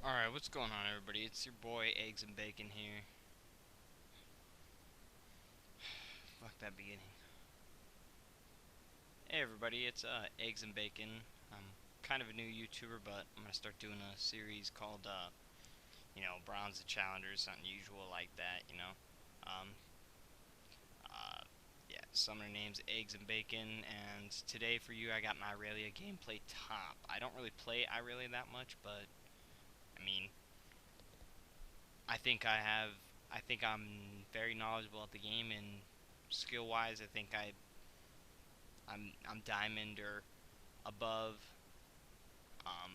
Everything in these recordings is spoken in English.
Alright, what's going on, everybody? It's your boy Eggs and Bacon here. Fuck that beginning. Hey everybody, it's Eggs and Bacon. I'm kind of a new YouTuber, but I'm gonna start doing a series called Bronze the Challenger, something usual like that. Um, uh, yeah, some of their names Eggs and Bacon, and today for you I got my Irelia gameplay top. I don't really play Irelia that much, but I mean, I think I have. I think I'm very knowledgeable at the game, and skill-wise, I think I'm diamond or above. Um,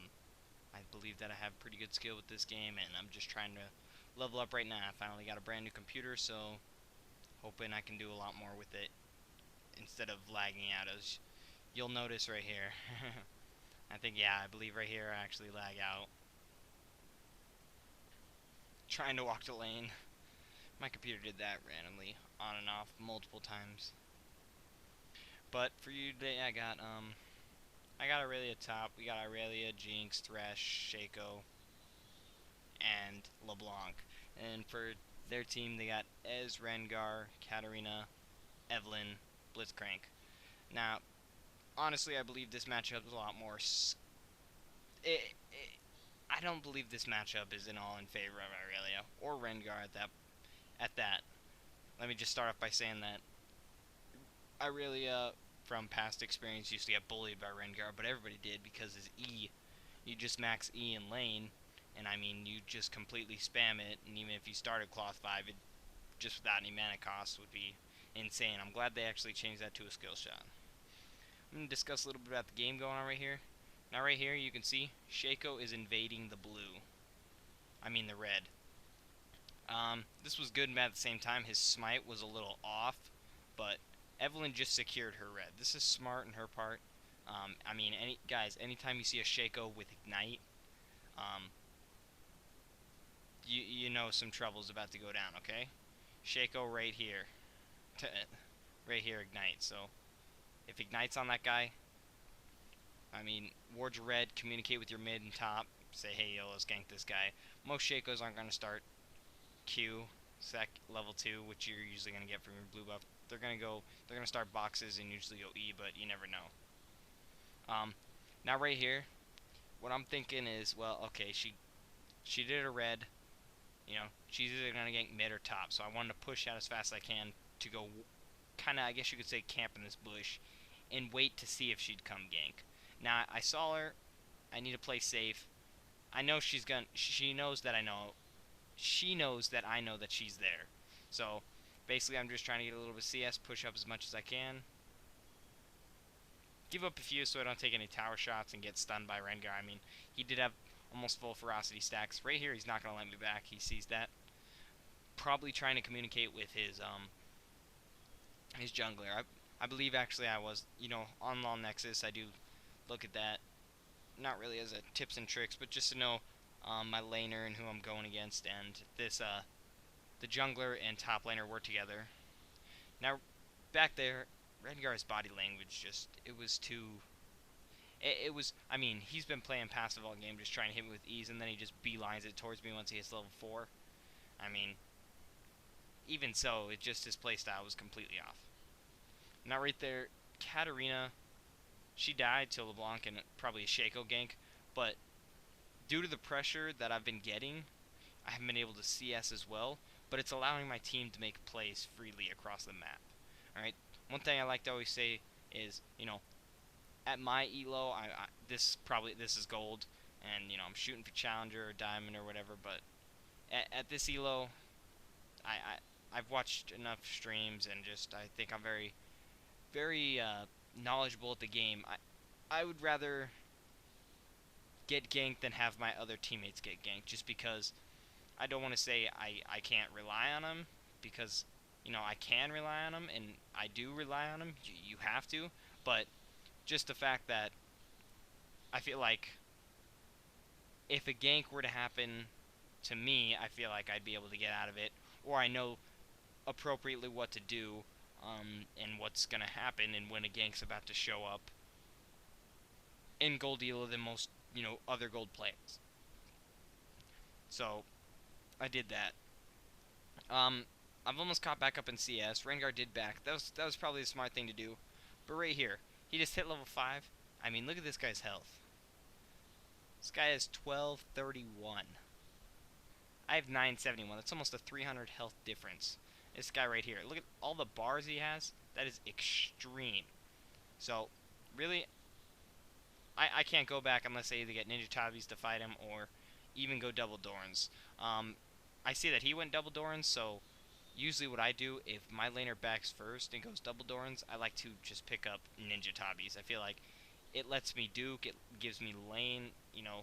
I believe that I have pretty good skill with this game, and I'm just trying to level up right now. I finally got a brand new computer, so hoping I can do a lot more with it instead of lagging out, as you'll notice right here. I believe right here I actually lag out. Trying to walk the lane. My computer did that randomly, on and off, multiple times. But for you today, I got Irelia top. We got Irelia, Jinx, Thresh, Shaco, and LeBlanc. And for their team, they got Ez, Rengar, Katarina, Evelyn, Blitzcrank. Now, honestly, I believe this matchup is a lot more. I don't believe this matchup is in all in favor of Irelia or Rengar at that. Let me just start off by saying that Irelia, from past experience, used to get bullied by Rengar, but everybody did because his E, you just max E in lane, and I mean, you just completely spam it, and even if you started Cloth 5, it just without any mana cost would be insane. I'm glad they actually changed that to a skill shot. I'm going to discuss a little bit about the game going on right here. Now right here, you can see Shaco is invading the blue. I mean the red. This was good and bad at the same time. His smite was a little off, but Evelyn just secured her red. This is smart on her part. I mean, anytime you see a Shaco with Ignite, um, you know some trouble's about to go down, okay? Shaco right here. Right here, Ignite. So, if Ignite's on that guy, I mean, ward your red, communicate with your mid and top, say, hey, yo, let's gank this guy. Most Shacos aren't going to start Q, level 2, which you're usually going to get from your blue buff. They're going to start boxes and usually go E, but you never know. Now right here, what I'm thinking is, well, okay, she did a red, she's either going to gank mid or top, so I wanted to push out as fast as I can to go kind of, I guess you could say, camp in this bush and wait to see if she'd come gank. Now, I saw her. I need to play safe. I know she knows that I know. She knows that I know that she's there. So, basically, I'm just trying to get a little bit of CS, push up as much as I can. Give up a few so I don't take any tower shots and get stunned by Rengar. I mean, he did have almost full ferocity stacks. Right here, he's not going to let me back. He sees that. Probably trying to communicate with his jungler. I believe actually I was, on Law Nexus, I do look at that. Not really as a tips and tricks, but just to know my laner and who I'm going against. And the jungler and top laner were together. Now, back there, Rengar's body language it was too. It was, I mean, he's been playing passive all game, just trying to hit me with ease, and then he just beelines it towards me once he hits level 4. I mean, even so, his playstyle was completely off. Now right there, Katarina, she died to LeBlanc and probably a Shaco gank, but due to the pressure that I've been getting, I haven't been able to CS as well, but it's allowing my team to make plays freely across the map. Alright, one thing I like to always say is, at my elo, this is gold, and I'm shooting for challenger or diamond or whatever, but at this elo, I've watched enough streams and I think I'm very, very knowledgeable at the game. I would rather get ganked than have my other teammates get ganked, just because I don't want to say I can't rely on them, because I can rely on them and I do rely on them. You have to, but just the fact that I feel like if a gank were to happen to me, I feel like I'd be able to get out of it, or I know appropriately what to do, and what's gonna happen, and when a gank's about to show up in gold elo than most other gold players. So I did that. Um, I've almost caught back up in CS. Rengar did back. That was probably a smart thing to do. But right here, he just hit level 5. I mean, look at this guy's health. This guy has 1231. I have 971. That's almost a 300 health difference. This guy right here. Look at all the bars he has. That is extreme. So, really, I can't go back unless I either get Ninja Tabis to fight him or even go double Dorns. I see that he went double Dorns, so usually what I do, if my laner backs first and goes double Dorns, I like to just pick up Ninja Tabis. I feel like it lets me duke, it gives me lane, I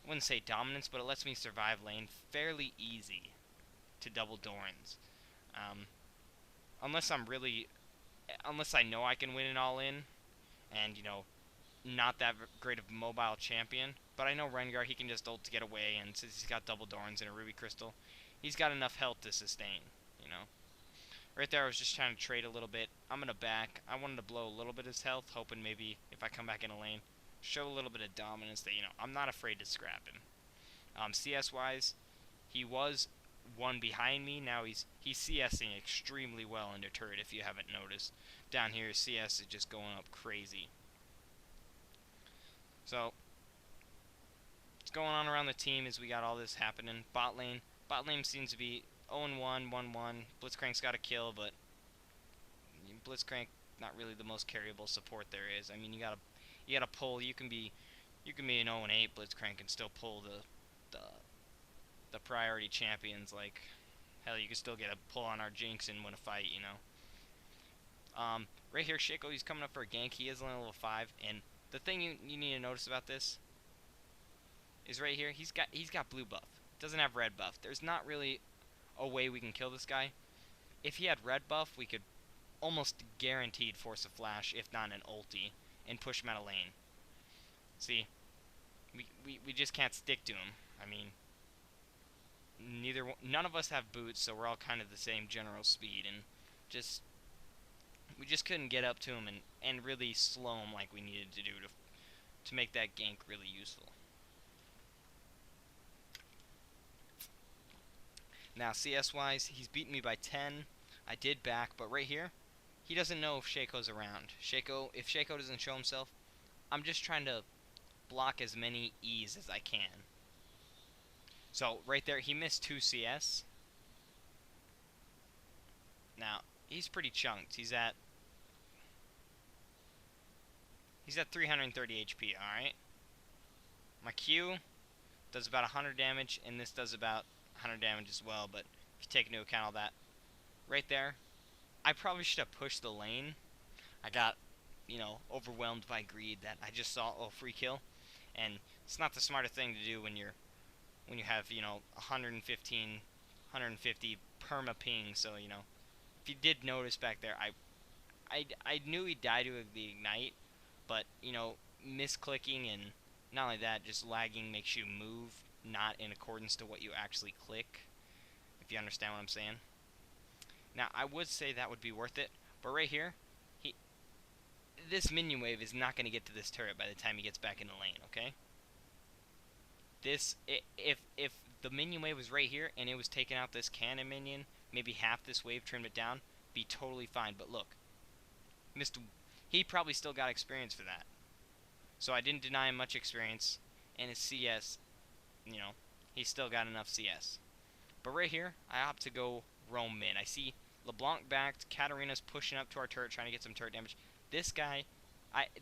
wouldn't say dominance, but it lets me survive lane fairly easy to double Dorns. Um, unless I'm really, unless I know I can win it all in, and not that great of a mobile champion. But I know Rengar, he can just ult to get away, and since he's got double Dorns and a Ruby Crystal, he's got enough health to sustain. You know, right there I was just trying to trade a little bit. I'm gonna back. I wanted to blow a little bit of his health, hoping maybe if I come back in a lane, show a little bit of dominance that I'm not afraid to scrap him. CS wise, he was one behind me. Now he's CSing extremely well into turret. If you haven't noticed, down here CS is just going up crazy. So what's going on around the team is we got all this happening. Bot lane seems to be 0-1, 1-1. Blitzcrank's got a kill, but Blitzcrank not really the most carryable support there is. I mean, you gotta pull. You can be an 0-8 Blitzcrank and still pull the priority champions. Like hell, you can still get a pull on our Jinx and win a fight. Right here, Shaco, he's coming up for a gank. He is only level 5, and the thing you need to notice about this is right here, he's got blue buff. Doesn't have red buff. There's not really a way we can kill this guy. If he had red buff, we could almost guaranteed force a flash, if not an ulti, and push him out of lane. See, we just can't stick to him. I mean, none of us have boots, so we're all kind of the same general speed, and we just couldn't get up to him and really slow him like we needed to do to make that gank really useful. Now, CS-wise, he's beaten me by 10. I did back, but right here, he doesn't know if Shaco's around. If Shaco doesn't show himself, I'm just trying to block as many E's as I can. So, right there, he missed 2 CS. Now, he's pretty chunked. He's at 330 HP, alright? My Q does about 100 damage, and this does about 100 damage as well, but if you take into account all that, right there, I probably should have pushed the lane. I got, overwhelmed by greed that I just saw, free kill, and it's not the smartest thing to do when you have, 115, 150 perma ping, so, if you did notice back there, I knew he died to the ignite, but, misclicking and not only that, just lagging makes you move not in accordance to what you actually click, if you understand what I'm saying. Now, I would say that would be worth it, but right here, this minion wave is not going to get to this turret by the time he gets back in the lane, okay? If the minion wave was right here and it was taking out this cannon minion, maybe half this wave trimmed it down, be totally fine. But look, he probably still got experience for that. So I didn't deny him much experience, and his CS, he still got enough CS. But right here, I opt to go roam mid. I see LeBlanc backed, Katarina's pushing up to our turret, trying to get some turret damage. This guy,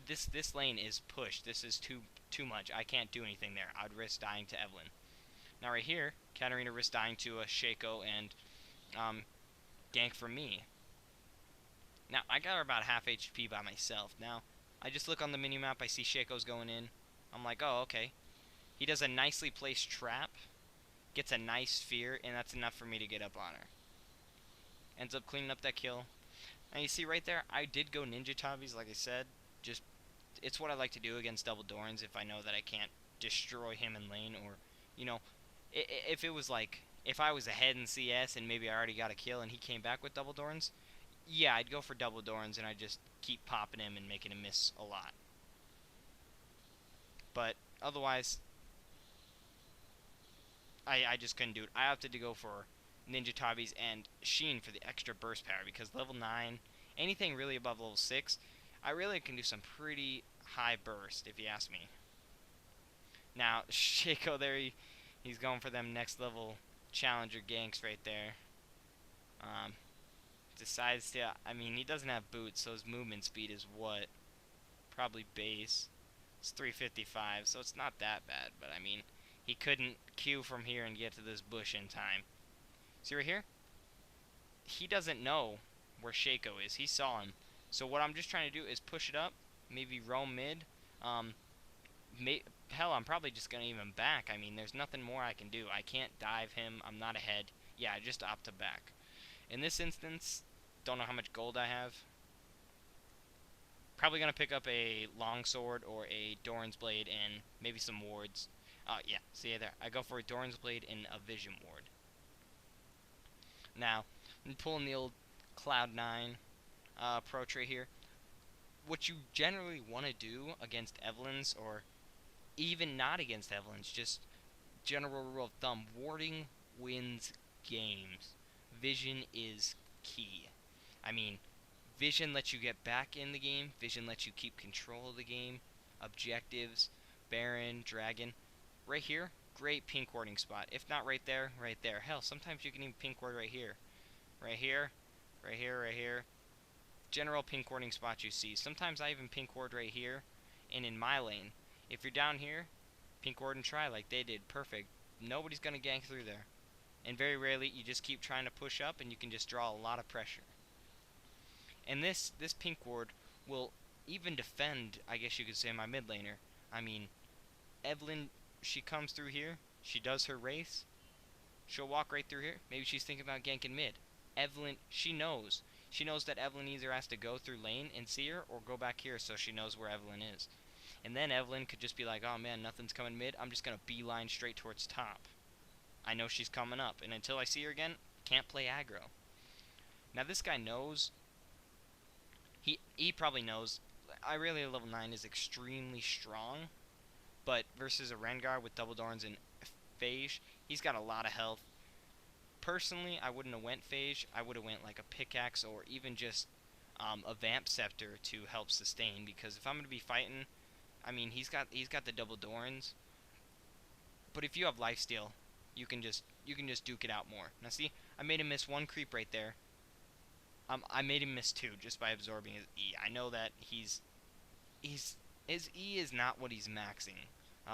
this lane is pushed. This is too much. I can't do anything there. I'd risk dying to Evelyn. Now right here, Katarina risks dying to a Shaco and gank from me. Now I got her about half HP by myself. Now I just look on the minimap. I see Shaco's going in. I'm like, oh, okay. He does a nicely placed trap, gets a nice fear, and that's enough for me to get up on her. Ends up cleaning up that kill. And you see right there, I did go Ninja Tabis, like I said. Just, it's what I like to do against double Dorns if I know that I can't destroy him in lane, or, if it was like, if I was ahead in CS and maybe I already got a kill and he came back with double Dorns, yeah, I'd go for double Dorns and I'd just keep popping him and making him miss a lot. But otherwise, I just couldn't do it. I opted to go for Ninja Tabis and Sheen for the extra burst power because level 9, anything really above level 6, I really can do some pretty high burst if you ask me. Now, Shaco there, he's going for them next level challenger ganks right there. Um, Decides to, I mean, he doesn't have boots, so his movement speed is what? Probably base. It's 355, so it's not that bad, but I mean, he couldn't Q from here and get to this bush in time. See right here? He doesn't know where Shaco is. He saw him. So what I'm just trying to do is push it up, maybe roam mid. Um, hell, I'm probably just going to even back. I mean, there's nothing more I can do. I can't dive him. I'm not ahead. Yeah, I just opt to back. In this instance, don't know how much gold I have. Probably going to pick up a longsword or a Doran's Blade and maybe some wards. Yeah, see there. I go for a Doran's Blade and a Vision Ward. Now, I'm pulling the old Cloud9 approach right here. What you generally want to do against Evelynns, or even not against Evelynns, just general rule of thumb, warding wins games. Vision is key. I mean, Vision lets you get back in the game. Vision lets you keep control of the game. Objectives, Baron, Dragon. Right here, great pink warding spot. If not right there, right there. Hell, sometimes you can even pink ward right here. Right here, right here, right here. General pink warding spot you see. Sometimes I even pink ward right here. And in my lane, if you're down here, pink ward and try like they did. Perfect. Nobody's going to gank through there. And very rarely, you just keep trying to push up and you can just draw a lot of pressure. And this pink ward will even defend, I guess you could say, my mid laner. I mean, Evelyn, she comes through here. She does her race. She'll walk right through here. Maybe she's thinking about ganking mid. Evelyn, she knows. She knows that Evelyn either has to go through lane and see her or go back here so she knows where Evelyn is. And then Evelyn could just be like, oh man, nothing's coming mid. I'm just going to beeline straight towards top. I know she's coming up. And until I see her again, can't play aggro. Now this guy knows. He probably knows. Irelia level 9 is extremely strong. But versus a Rengar with double Dorns and Phage, he's got a lot of health. Personally, I wouldn't have went Phage. I would have went like a pickaxe or even just a Vamp Scepter to help sustain. Because if I'm going to be fighting, I mean, he's got the double Dorns. But if you have lifesteal, you can just duke it out more. Now see, I made him miss one creep right there. I made him miss two just by absorbing his E. I know that his E is not what he's maxing,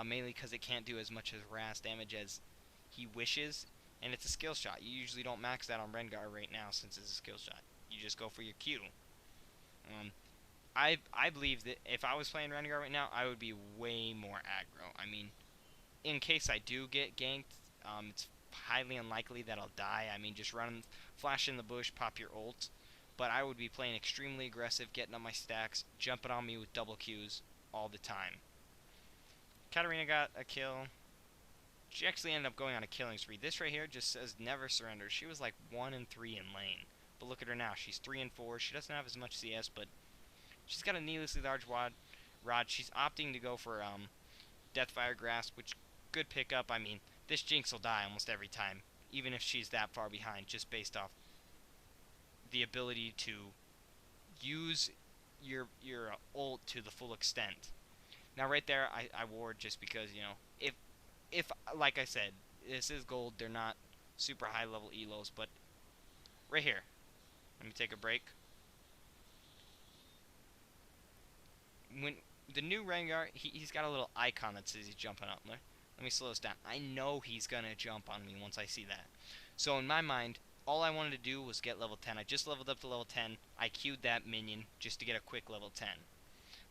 mainly because it can't do as much as harass damage as he wishes, and it's a skill shot. You usually don't max that on Rengar right now since it's a skill shot. You just go for your Q. I believe that if I was playing Rengar right now, I would be way more aggro. I mean, in case I do get ganked, it's highly unlikely that I'll die. I mean, just run, flash in the bush, pop your ult. But I would be playing extremely aggressive, getting up my stacks, jumping on me with double Qs all the time. Katarina got a kill. She actually ended up going on a killing spree. This right here just says never surrender. She was like 1 and 3 in lane. But look at her now. She's 3 and 4. She doesn't have as much CS, but she's got a needlessly large rod. She's opting to go for Deathfire Grasp, which good pickup. I mean, this Jinx will die almost every time, even if she's that far behind, just based off the ability to use your ult to the full extent. Now right there, I ward just because, you know, if like I said, this is gold, they're not super high level elos, but right here, let me take a break. When the new Rengar, he's got a little icon that says he's jumping up. Let me slow this down. I know he's gonna jump on me once I see that. So in my mind, all I wanted to do was get level 10. I just leveled up to level 10. I queued that minion just to get a quick level 10.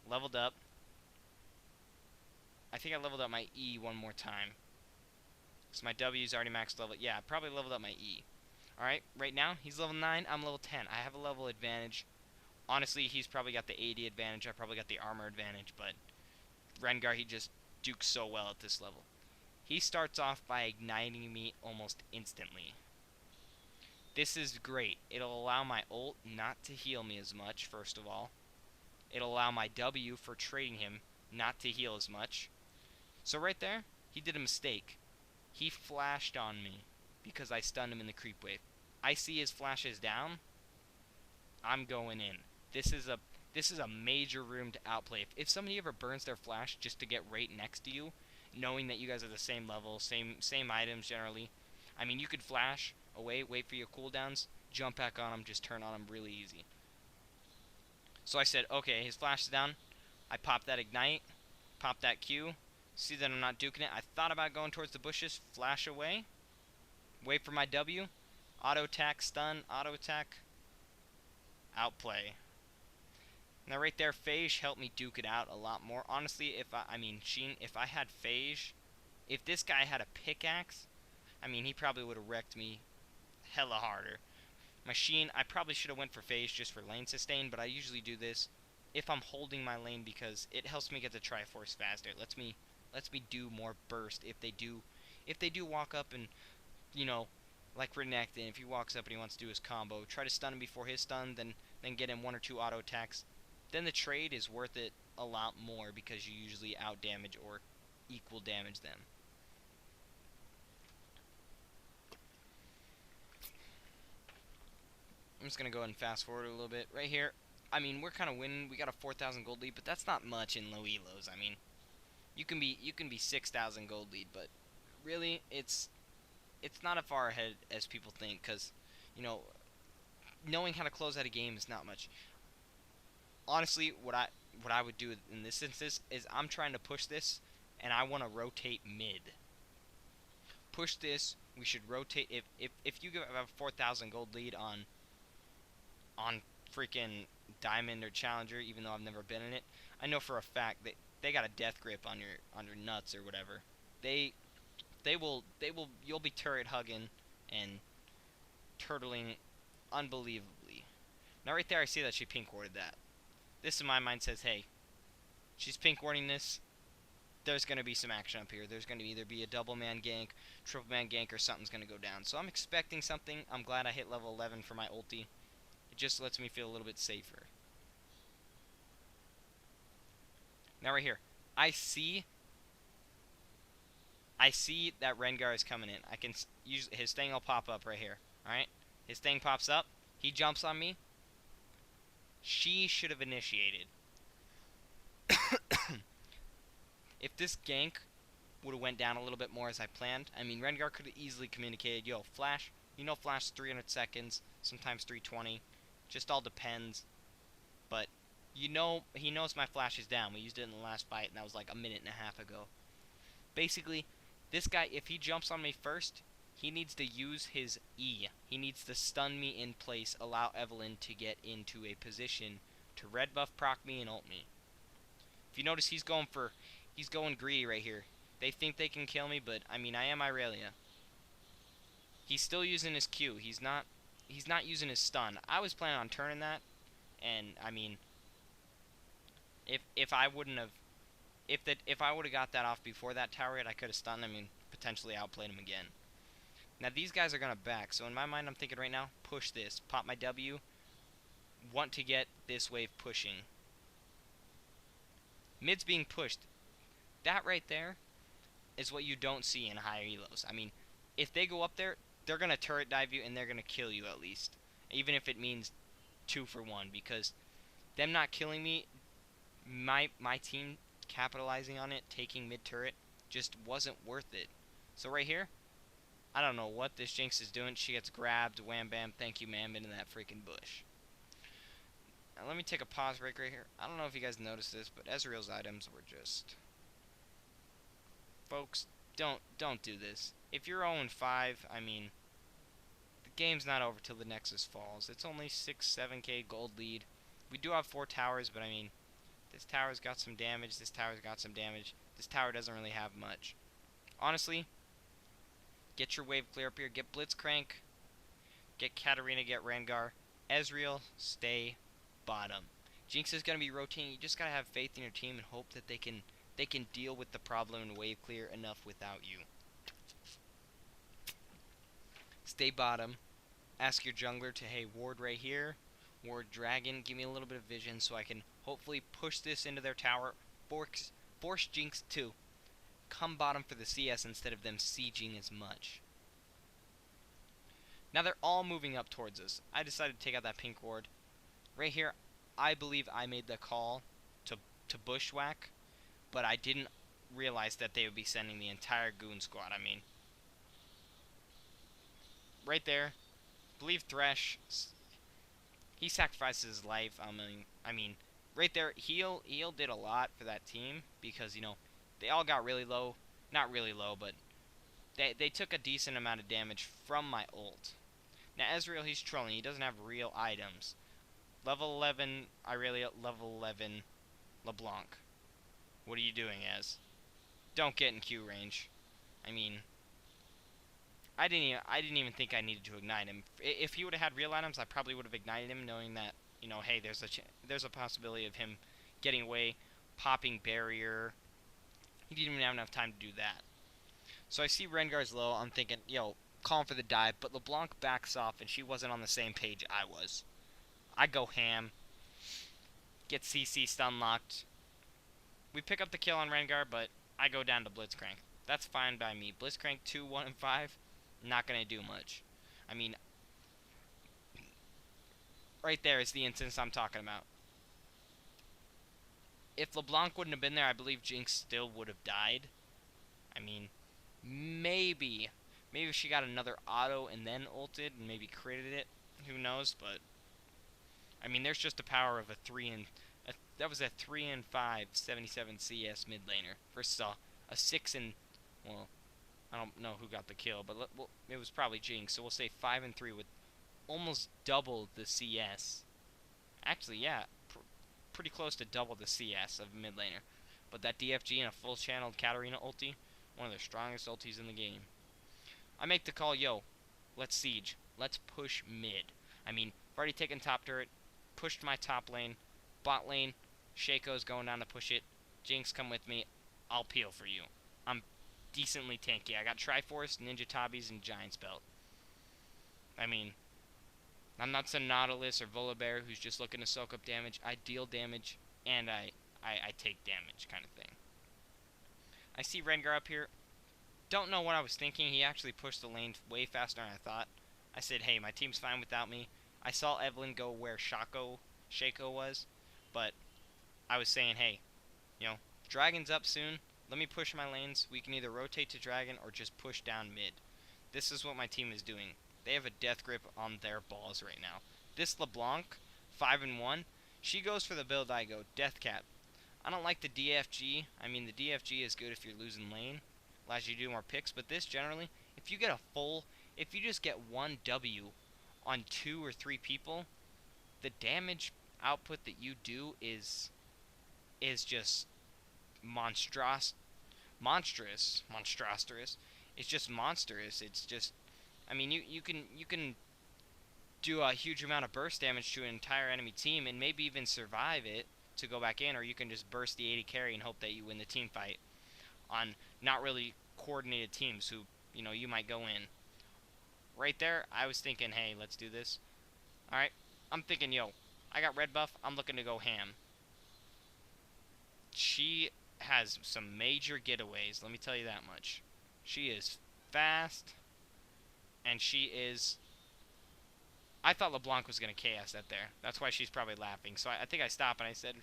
Leveled up. I think I leveled up my E one more time. So my W is already maxed level. Yeah, I probably leveled up my E. Alright, right now, he's level 9. I'm level 10. I have a level advantage. Honestly, he's probably got the AD advantage. I probably got the armor advantage. But Rengar, he just dukes so well at this level. He starts off by igniting me almost instantly. This is great. It'll allow my ult not to heal me as much, first of all. It'll allow my W for trading him not to heal as much. So right there, he did a mistake. He flashed on me because I stunned him in the creep wave. I see his flashes down. I'm going in. This is a major room to outplay. If somebody ever burns their flash just to get right next to you, knowing that you guys are the same level, same items generally, I mean, you could flash away, wait for your cooldowns, jump back on him, just turn on him really easy. So I said, okay, his flash is down. I pop that ignite, pop that Q, see that I'm not duking it. I thought about going towards the bushes, flash away, wait for my W, auto attack, stun, auto attack, outplay. Now right there, Phage helped me duke it out a lot more. Honestly, Sheen, if I had Phage, if this guy had a pickaxe, I mean, he probably would have wrecked me hella harder. My Sheen, I probably should have went for Phage just for lane sustain, but I usually do this if I'm holding my lane because it helps me get the Triforce faster. It lets me do more burst if they do walk up and, you know, like Renekton, if he walks up and he wants to do his combo, try to stun him before his stun, then get him 1 or 2 auto attacks. Then the trade is worth it a lot more because you usually out damage or equal damage them. I'm just going to go ahead and fast forward a little bit. Right here, I mean, we're kind of winning. We got a 4,000 gold lead, but that's not much in low elos. I mean, you can be 6,000 gold lead, but really, it's not as far ahead as people think because, you know, knowing how to close out a game is not much. Honestly, what I would do in this instance is I'm trying to push this, and I want to rotate mid. Push this. We should rotate. If you have a 4,000 gold lead on freaking Diamond or Challenger, even though I've never been in it, I know for a fact that they got a death grip on your nuts or whatever. You'll be turret hugging and turtling unbelievably. Now right there I see that she pink warded that. This in my mind says, hey, she's pink warding this. There's going to be some action up here. There's going to either be a double man gank, triple man gank, or something's going to go down. So I'm expecting something. I'm glad I hit level 11 for my ulti. It just lets me feel a little bit safer. Now right here, I see that Rengar is coming in. I can use his thing will pop up right here. Alright? His thing pops up. He jumps on me. She should have initiated. If this gank would have went down a little bit more as I planned, I mean, Rengar could have easily communicated, yo, flash. You know flash 300 seconds, sometimes 320. Just all depends. But, you know, he knows my flash is down. We used it in the last fight, and that was like a minute and a half ago. Basically, this guy, if he jumps on me first, he needs to use his E. He needs to stun me in place, allow Evelyn to get into a position to red buff proc me and ult me. If you notice, he's going greedy right here. They think they can kill me, but, I mean, I am Irelia. He's still using his Q. He's not using his stun. I was planning on turning that, and, I mean, if I would have got that off before that tower hit, I could have stunned him and potentially outplayed him again. Now, these guys are going to back, so in my mind, I'm thinking right now, push this. Pop my W. Want to get this wave pushing. Mid's being pushed. That right there is what you don't see in higher elos. I mean, if they go up there, they're going to turret dive you and they're going to kill you at least. Even if it means 2 for 1. Because them not killing me, my team capitalizing on it, taking mid turret, just wasn't worth it. So right here, I don't know what this Jinx is doing. She gets grabbed, wham bam, thank you ma'am, into that freaking bush. Now let me take a pause break right here. I don't know if you guys noticed this, but Ezreal's items were just... Folks, don't do this. If you're 0-5, I mean, the game's not over till the Nexus falls. It's only 6-7k gold lead. We do have 4 towers, but I mean, this tower's got some damage, this tower's got some damage. This tower doesn't really have much. Honestly, get your wave clear up here. Get Blitzcrank. Get Katarina, get Rengar. Ezreal, stay bottom. Jinx is going to be rotating. You just got to have faith in your team and hope that they can deal with the problem and wave clear enough without you. Stay bottom. Ask your jungler to, hey, ward right here. Ward dragon. Give me a little bit of vision so I can hopefully push this into their tower. Force Jinx to come bottom for the CS instead of them sieging as much. Now they're all moving up towards us. I decided to take out that pink ward. Right here, I believe I made the call to bushwhack, but I didn't realize that they would be sending the entire goon squad. I mean, right there, believe Thresh, he sacrifices his life. I mean, right there, Heal did a lot for that team because, you know, they all got really low. Not really low, but they took a decent amount of damage from my ult. Now, Ezreal, he's trolling. He doesn't have real items. Level 11 Irelia, level 11 LeBlanc. What are you doing, Ez? Don't get in Q range. I mean, I didn't even think I needed to ignite him. If he would have had real items, I probably would have ignited him, knowing that, you know, hey, there's a possibility of him getting away, popping barrier. He didn't even have enough time to do that. So I see Rengar's low. I'm thinking, yo, calling for the dive, but LeBlanc backs off, and she wasn't on the same page I was. I go ham, get CC stun locked. We pick up the kill on Rengar, but I go down to Blitzcrank. That's fine by me. Blitzcrank 2, 1, and 5, not going to do much. I mean, right there is the instance I'm talking about. If LeBlanc wouldn't have been there, I believe Jinx still would have died. I mean, maybe she got another auto and then ulted and maybe critted it. Who knows? But I mean, there's just the power of a 3 and that was a 3 and 5 77 CS mid laner versus a 6 and, well, I don't know who got the kill, but well, it was probably Jinx. So we'll say 5 and 3 with almost double the CS. Actually, yeah, pretty close to double the CS of mid laner. But that DFG and a full channeled Katarina ulti, one of the strongest ultis in the game. I make the call, yo, let's siege. Let's push mid. I mean, I've already taken top turret, pushed my top lane, bot lane, Shaco's going down to push it. Jinx, come with me. I'll peel for you. I'm decently tanky. I got Triforce, Ninja Tabis, and Giant's Belt. I mean, I'm not some Nautilus or Volibear who's just looking to soak up damage. I deal damage, and I take damage kind of thing. I see Rengar up here. Don't know what I was thinking. He actually pushed the lane way faster than I thought. I said, hey, my team's fine without me. I saw Evelyn go where Shaco was, but I was saying, hey, you know, Dragon's up soon. Let me push my lanes. We can either rotate to Dragon or just push down mid. This is what my team is doing. They have a death grip on their balls right now. This LeBlanc, 5 and 1, she goes for the build I go, Death Cap. I don't like the DFG. I mean, the DFG is good if you're losing lane. Allows you to do more picks, but this generally, if you just get one W on 2 or 3 people, the damage output that you do is just monstrous. It's just monstrous. It's just, I mean, you can do a huge amount of burst damage to an entire enemy team and maybe even survive it to go back in, or you can just burst the 80 carry and hope that you win the team fight on not really coordinated teams who, you know, you might go in. Right there, I was thinking, hey, let's do this. Alright, I'm thinking, yo, I got red buff, I'm looking to go ham. She has some major getaways, let me tell you that much. She is fast, and she is... I thought LeBlanc was going to KS that there. That's why she's probably laughing. So I think I stopped and I said,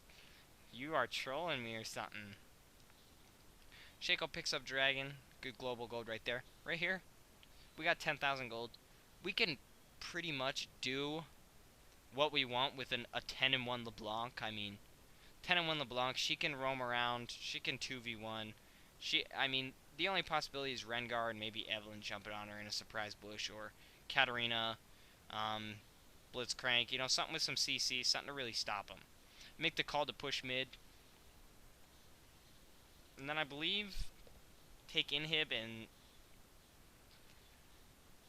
you are trolling me or something. Shaco picks up Dragon. Good global gold right there. Right here, we got 10,000 gold. We can pretty much do what we want with a 10 and 1 LeBlanc. I mean, 10 and 1 LeBlanc, she can roam around. She can 2v1. I mean, the only possibility is Rengar and maybe Evelyn jumping on her in a surprise bush, or Katarina, Blitzcrank, you know, something with some CC, something to really stop them. Make the call to push mid. And then I believe take inhib and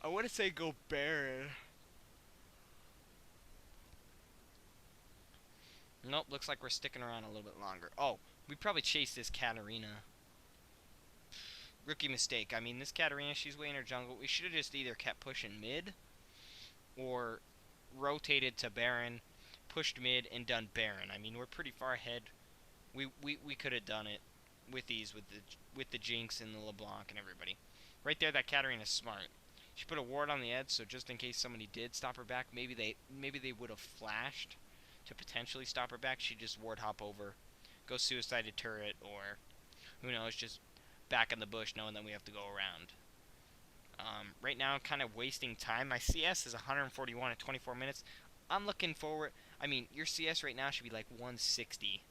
I want to say go Baron. Nope, looks like we're sticking around a little bit longer. Oh, we probably chased this Katarina. Rookie mistake. I mean, this Katarina, she's way in her jungle. We should have just either kept pushing mid or rotated to Baron, pushed mid, and done Baron. I mean, we're pretty far ahead. We could have done it. with these with the Jinx and the LeBlanc and everybody. Right there, that Katarina's smart. She put a ward on the edge, so just in case somebody did stop her back, maybe they would have flashed to potentially stop her back. She just ward hop over, go suicide a turret, or who knows, just back in the bush, knowing that we have to go around. Right now, kind of wasting time. My CS is 141 at 24 minutes. I'm looking forward. I mean, your CS right now should be like 160,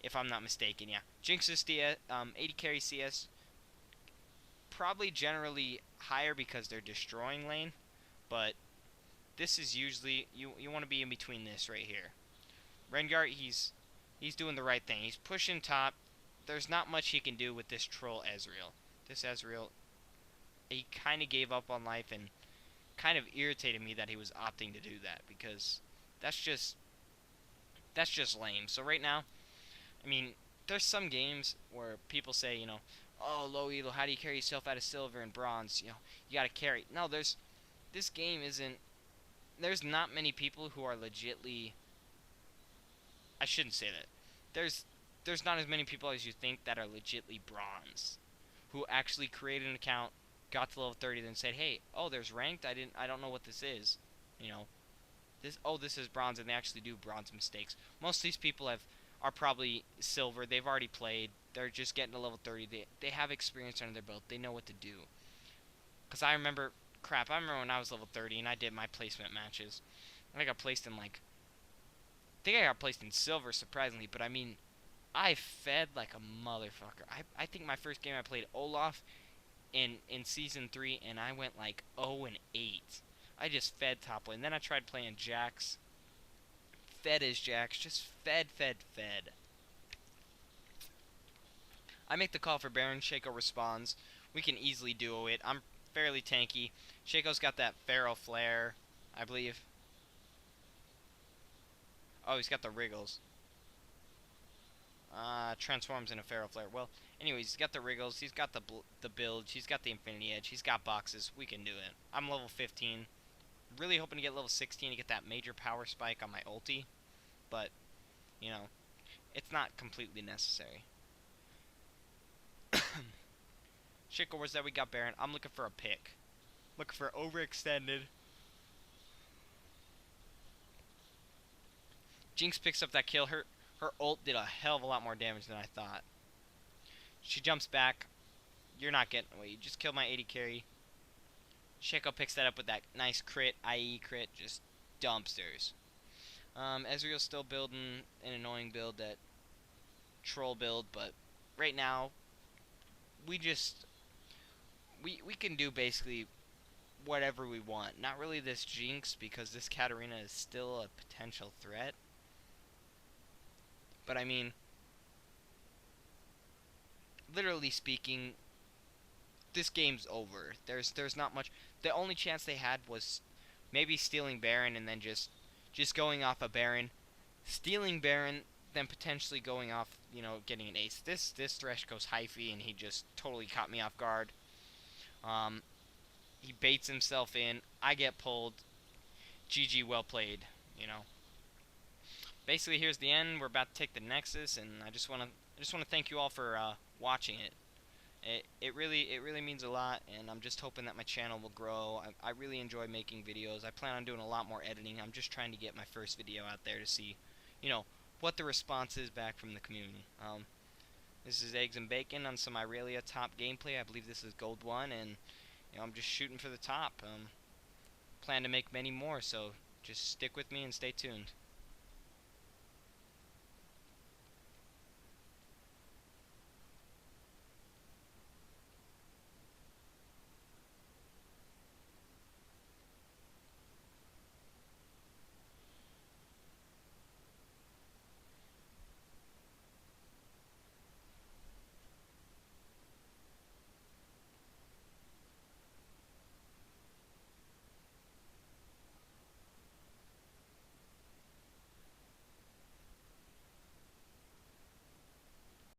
if I'm not mistaken. Yeah, Jinx's DS, 80 carry CS, probably generally higher because they're destroying lane, but this is usually you want to be in between this right here. Rengar, he's doing the right thing. He's pushing top. There's not much he can do with this troll Ezreal. This Ezreal, he kind of gave up on life and kind of irritated me that he was opting to do that, because that's just lame. So right now, I mean, there's some games where people say, oh, low elo, how do you carry yourself out of silver and bronze? You got to carry. No, this game isn't. There's not many people who are legitly. I shouldn't say that. There's not as many people as you think that are legitly bronze, who actually created an account, got to level 30, then said, hey, oh, there's ranked. I don't know what this is. This is bronze, and they actually do bronze mistakes. Most of these people are probably silver. They've already played. They're just getting to level 30. They have experience under their belt. They know what to do. Because I remember when I was level 30 and I did my placement matches. I got placed in I think I got placed in silver, surprisingly. But I mean, I fed like a motherfucker. I think my first game I played Olaf in Season 3, and I went like 0-8. I just fed top lane. Then I tried playing Jax. Fed as Jax. Just fed. I make the call for Baron. Shaco responds. We can easily duo it. I'm fairly tanky. Shaco's got that Feral Flare, I believe. Oh, he's got the Wriggles. Transforms in a Feral Flare. Well, anyways, he's got the Wriggles. He's got the build. He's got the Infinity Edge. He's got boxes. We can do it. I'm level 15. Really hoping to get level 16 to get that major power spike on my ulti. But, it's not completely necessary. Shaco, where's that? We got Baron. I'm looking for a pick. Looking for overextended. Jinx picks up that kill. Her ult did a hell of a lot more damage than I thought. She jumps back. You're not getting away. You just killed my 80 carry. Shaco picks that up with that nice crit, IE crit. Just dumpsters. Ezreal's still building an annoying build, that troll build, but right now, we can do basically whatever we want. Not really this Jinx, because this Katarina is still a potential threat. But I mean, literally speaking, this game's over. There's not much. The only chance they had was maybe stealing Baron and then just going off a Baron, stealing Baron, then potentially going off, getting an ace. This Thresh goes hyphy, and he just totally caught me off guard. He baits himself in. I get pulled. GG, well played. Basically, here's the end. We're about to take the Nexus, and I just want to thank you all for watching it. It really means a lot, and I'm just hoping that my channel will grow. I really enjoy making videos. I plan on doing a lot more editing. I'm just trying to get my first video out there to see, what the response is back from the community. This is Eggs and Bacon on some Irelia top gameplay. I believe this is Gold 1, and I'm just shooting for the top. Plan to make many more, so just stick with me and stay tuned.